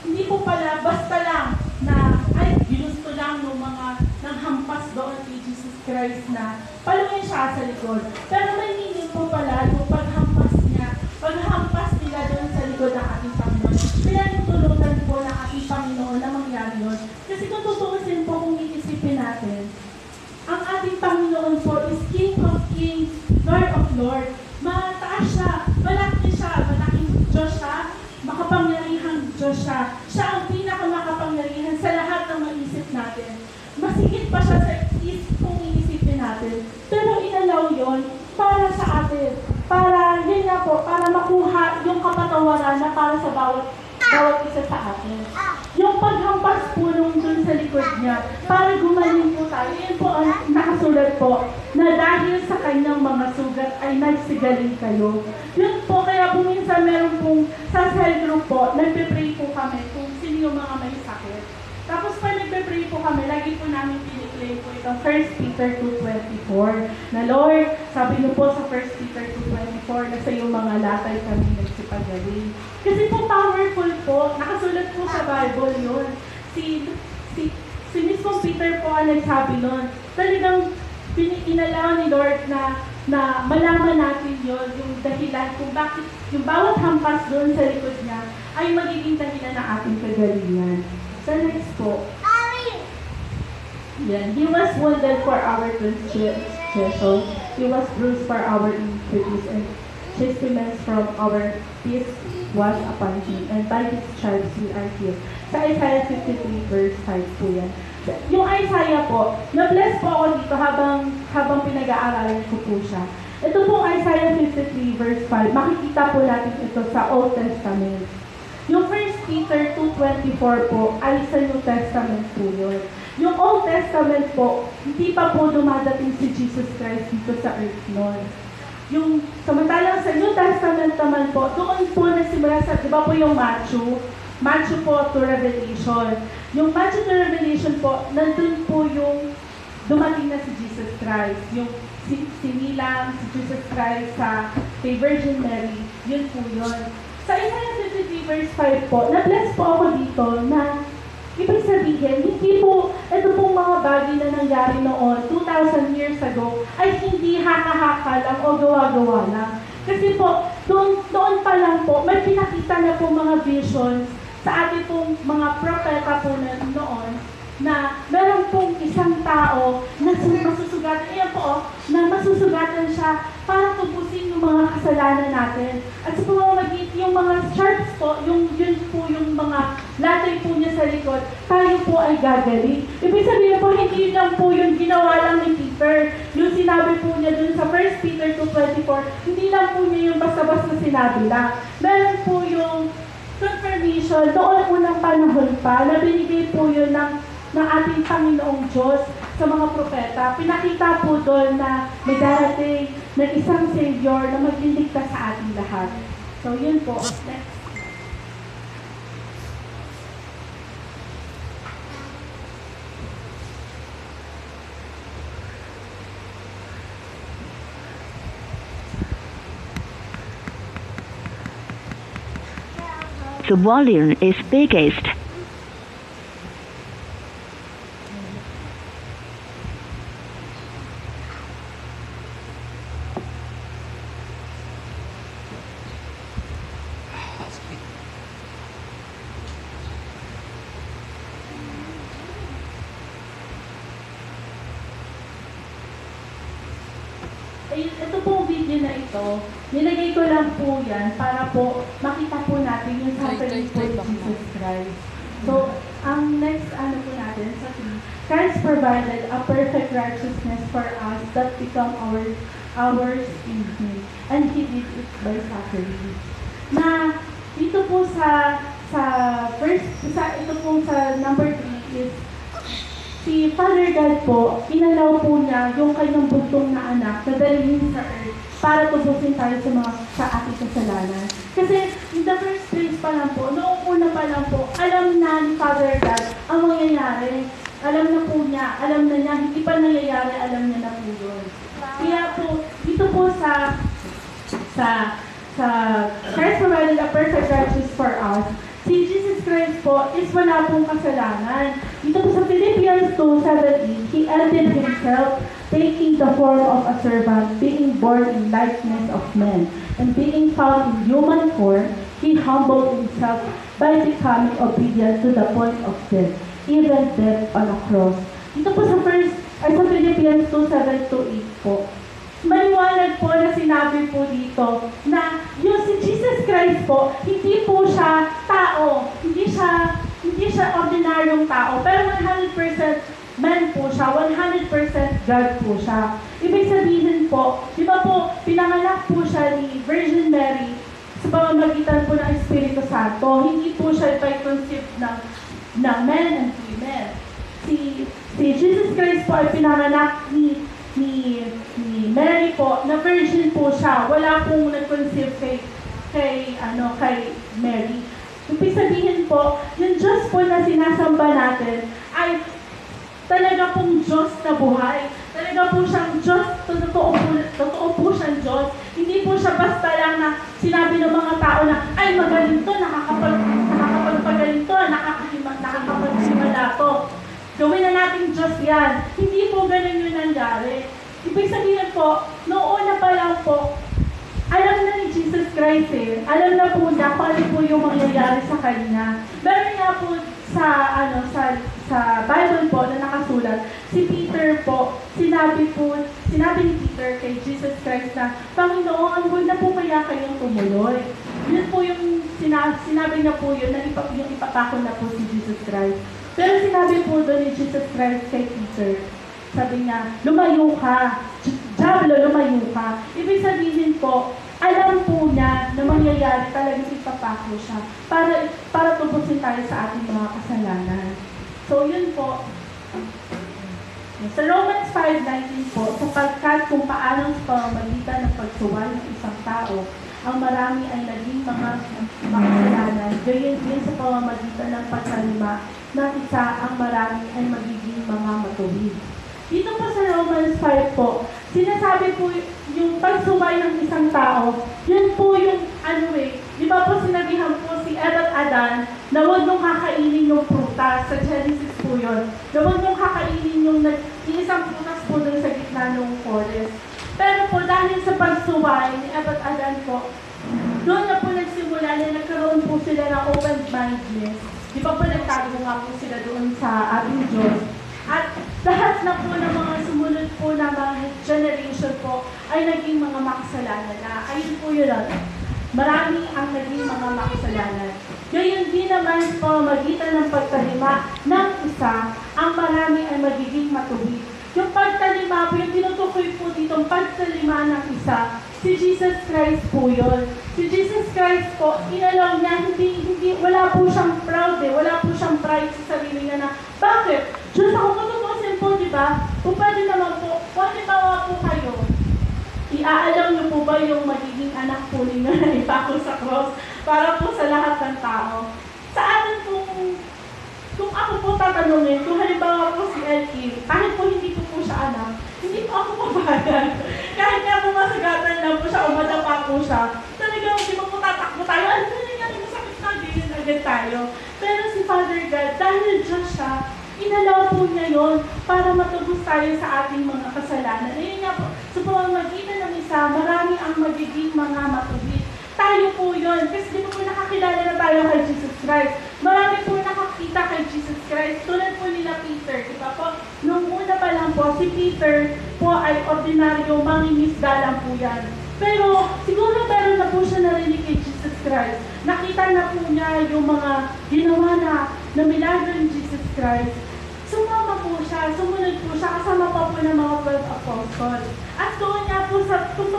hindi po pala basta lang na, ay, ginusto lang ng mga nanghampas doon kay Jesus Christ na paluin siya sa likod. Pero may meaning po pala yung paghampas niya, paghampas nila doon sa likod ng ating Panginoon. Pinatutulutan po ng ating Panginoon na mangyari yun. Kasi kung tutuusin po kung iisipin natin, ang ating Panginoon po is King of Kings, Lord of Lords. Mataas siya, malaking Diyos siya, makapangyarihang Diyos siya. Siya ang pinakamakapangyarihan sa lahat ng maisip natin. Masigit pa siya sa kung iisipin natin. Pero inalaw yon para sa atin. Para, yun nga po, para makuha yung kapatawaran na para sa bawat isa sa atin. Yung paghampas po nung dun sa likod niya, para gumaling po tayo. Yan po ang nakasulat po, na dahil sa kanyang mga sugat ay nagsigaling kayo. Yun po, kaya po minsan meron pong sa cell group po, nagpe-pray po kami kung sino yung mga may sakit. Tapos pa nagpe-pray po kami, lagi po namin piniklay po itong 1 Peter 2:24. Na Lord, sabi niyo po sa 1 Peter 2:24, na sa iyong mga latay kami nagsipagaling. Kasi po powerful po, nakasulat po sa Bible yun. Si mismong Peter po ang nagsabi nun. Talagang inalaw ni Lord na malaman natin yun, yung dahilan kung bakit yung bawat hampas doon sa likod niya ay magiging dahilan ng ating kagalingan. So next po. Yeah, He was wounded for our transgressions. He was bruised for our iniquities, and chastisement from our peace was upon Him. And by His stripes we are healed. Sa Isaiah 53 verse 5 po yan. Yung Isaiah po, na-bless po ako dito habang pinag-aaralan ko po siya. Ito po Isaiah 53 verse 5. Makikita po natin ito sa Old Testament. Yung 1 Peter 2:24 po ay sa New Testament po yun. Yung Old Testament po, hindi pa po dumadating si Jesus Christ dito sa earth noon. Yung samantalang sa New Testament naman po, doon po nasimula sa, di ba po yung Matthew po to Revelation. Yung Matthew to Revelation po, nandun po yung dumating na si Jesus Christ. Yung sinilang si Jesus Christ sa kay Virgin Mary, yun po yun. Sa Isaiah 53 verse 5 po, na-bless po ako dito na ibig sabihin, hindi po, ito pong mga bagay na nangyari noon, 2,000 years ago, ay hindi haka-haka lang o gawa-gawa lang. Kasi po, doon pa lang po, may pinakita na po mga visions sa ating pong mga propeta po na noon, na meron pong isang tao na masusugatan, iyan po, na masusugatan siya para tubusin yung mga kasalanan natin. At sa pamamagitan, yung mga sharps po, yun po yung mga latay po niya sa likod, tayo po ay gagaling. Ibig sabihin po, hindi lang po yung ginawa lang ni Peter. Yung sinabi po niya dun sa 1 Peter 2:24, hindi lang po niya yung basta-basta sinabi lang. Meron po yung confirmation, noon unang panahon pa, na binigay po yun ng ating Panginoong Diyos sa mga propeta. Pinakita po doon na may darating na isang Savior na magliligtas sa ating lahat. So, yun po. Next. The volume is biggest. Ito pong video na ito, nilagay ko lang po yan para po makita po natin yung suffering po ni Jesus Christ. So, ang next po natin sa 3, Christ provided a perfect righteousness for us that become ours in Him. And He did it by suffering. Na dito po ito po sa number 3 is si Father God po, inalaw po niya yung kanyang bugtong na anak na dalhin sa earth para tubusin tayo sa ating kasalanan. Kasi in the first place pa lang po, noong una pa lang po, alam na ni Father God ang mangyayari. Alam na niya, hindi pa nangyayari, alam niya na po yun. Kaya po, dito po sa Christ provided a perfect righteousness for us. Si Jesus Christ po is wala pong kasalanan. Dito po sa Philippians 2:17, He emptied Himself, taking the form of a servant, being born in likeness of men, and being found in human form, He humbled Himself by becoming obedient to the point of death, even death on a cross. Dito po sa Philippians 2:7-8 po. Maliwanag po na sinabi po dito na yung si Jesus Christ po, hindi po siya tao, hindi siya ordinaryong tao, pero 100% man po siya, 100% God po siya. Ibig sabihin po, di ba po, pinanganak po siya ni Virgin Mary sa pamamagitan po ng Espiritu Santo. Hindi po siya by-conceive ng men and women. Si Jesus Christ po ay pinanganak ni Mary po, na virgin po siya. Wala pong nag-conceive kay Mary. Ibig sabihin po, yung Diyos po na sinasamba natin ay talaga pong Diyos na buhay. Talaga po siyang Diyos, totoo po siyang Diyos. Hindi po siya basta lang na sinabi ng mga tao na, ay magaling to, nakakapagpagaling to, nakakapagsimala to. Gawin na natin Diyos yan. Hindi po ganun yung nangyari. Ibig sabihin po, noong una pa lang po, alam na ni Jesus Christ alam na po niya kung ano po yung mangyayari sa kanya. Meron nga po sa Bible po na nakasulat, si Peter po, sinabi ni Peter kay Jesus Christ na, Panginoon, huwag na po kaya kayong tumuloy. Yun po yung sinabi niya po yun, na yung ipapako na po si Jesus Christ. Pero sinabi po doon ni Jesus Christ kay Peter, sabi niya, lumayo ka, Diablo, lumayo ka. Ibig sabihin po, alam po niya na mangyayari talagang ipapako siya para tubusin tayo sa ating mga kasalanan. So yun po. Sa Romans 5:19 po, sapagkat kung paano sa pamamagitan ng pagsuway ng isang tao, ang marami ay naging mga makasalanan, gayon din sa pamamagitan ng pagsalima ng isa, ang marami ay magiging mga matuwid. Dito po sa Romans 5 po, sinasabi po yung pagsuway ng isang tao, yun po yung di ba po sinabihan po si Eva at Adan na huwag nung kakainin yung prutas, sa Genesis po yun, na huwag nung kakainin yung isang prutas po dun sa gitna ng forest. Pero po dahil sa pagsuway ni Eva at Adan po, doon na po nagsimula na nagkaroon po sila ng open-mindedness. Di ba po nagtago nga po sila doon sa ating Diyos. At lahat na po ng mga sumunod po na mga generation po ay naging mga makasalanan na. Ayun po yun. Marami ang naging mga makasalanan. Gayon din naman sa pamamagitan ng pagtalima ng isa, ang marami ay magiging matuwid. Yung pagtalima po, yung tinutukoy po dito, pagtalima ng isa, si Jesus Christ po yun. Si Jesus Christ po, inalaw niya, wala po siyang proud wala po siyang pride sa sarili niya na, bakit? Diyos ako matutusin po, di ba? Kung pwede naman po, kung halimbawa po kayo, iaalam niyo po ba yung magiging anak po ninyo na ipako sa cross para po sa lahat ng tao? Sa atin po, kung ako po tatanungin, kung halimbawa po si Elkie, kahit po hindi po siya anak, hindi po ako papayag. Kahit nga po masagatan lang po siya o madapa po siya, talagang di ba po tatakbo tayo, ano na nangyari, masakit na, ganyan agad tayo. Pero si Father God, dahil Diyos siya, inalaw po niya yun para matubos tayo sa ating mga kasalanan. Ayun nga po, sa pamamagitan ng isa, marami ang magiging mga matubig. Tayo po yun, kasi di ba po nakakilala na tayo kay Jesus Christ. Marami po nakakita kay Jesus Christ, tulad po nila Peter. Di ba po, nung una pa lang po, si Peter po ay ordinaryo, mangingisda lang po yan. Pero siguro meron na po siya narinig kay Jesus Christ. Nakita na po niya yung mga ginawa na milagro ni Jesus Christ. Sumama po siya, sumunod po siya, kasama pa po ng mga 12 apostles. At doon niya po